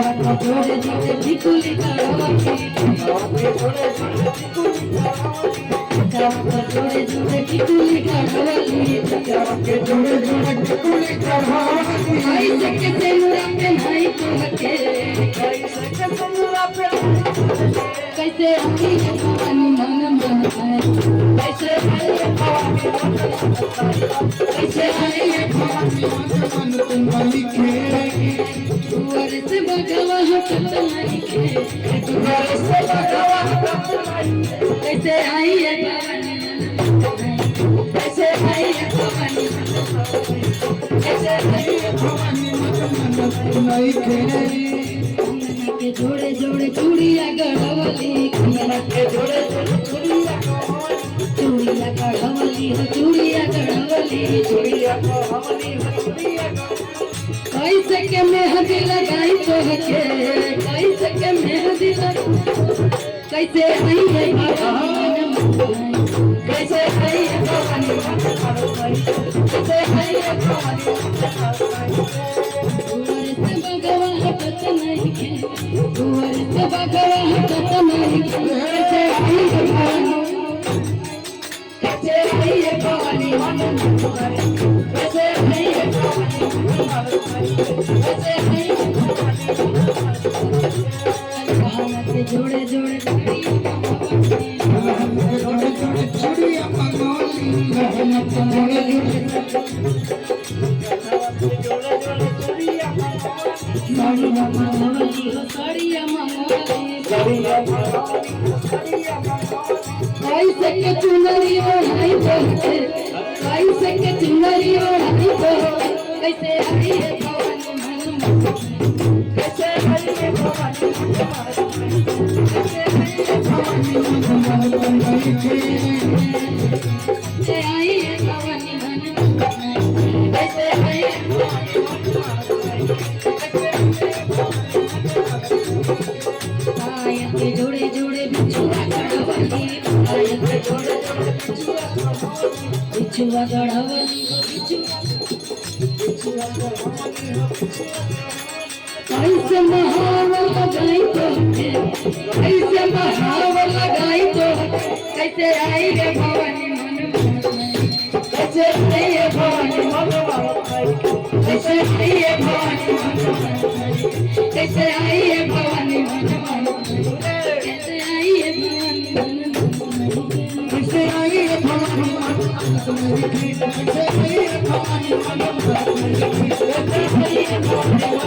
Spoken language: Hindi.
जोड़े जोड़े टिकुली करवली जोड़े जोड़े टिकुली करवली जोड़े जोड़े टिकुली करवली कैसे के सेनुरा पे नहीं तोहके कैसे के सेनुरा पे कैसे आई है भवानी मन मन कैसे आई है भवानी कैसे आई है भवानी मन तुम लिखे दुआर से भगवा हटत नहीं के दुआर से भगवा हटत नहीं कैसे आई है भवानी कैसे आई है भवानी कैसे आई है भवानी मन नहीं के जोड़े जोड़े चूड़िया गढ़वली कंगना के जोड़े जोड़े चूड़िया गढ़वली चूड़िया गढ़वली कैसे के मेहंदी लगाई तोहके कैसे के मेहंदी कैसे आई है भवानी कैसे आई है भवानी कैसे आई है भवानी भगवान हटत नहीं के दुआर से भगवान हटत नहीं के कैसे आई है भवानी कैसे आई है भवानी कैसे आई है भवानी कैसे आई है भवानी जोड़े जोड़े जोड़े जोड़े चूड़िया मंगोली जोड़े जोड़े साड़िया मंगोली हो साड़िया मंगोली कैसे के चुनरी ओढ़ाई तोहके कैसे के चुनरी ओढ़ाई तोहके कैसे आई है भवानी मन कैसे आई है भवानी कैसे आई है भवानी मन कैसे आई है भवानी मन कैसे आई है भवानी जोड़े जोड़े बिछुआ गढ़वली जोड़े जोड़े बिछुआ गढ़वली कैसे महावर लगाई तोहके कैसे महावर लगाई तोहके कैसे आई है भवानी मन कैसे आई है भवानी मन कैसे आई है भवानी मन कैसे आई है भवानी मन कैसे आई है भवानी मन कैसे आई है भवानी मन कैसे आई है भवानी मन कैसे आई है भवानी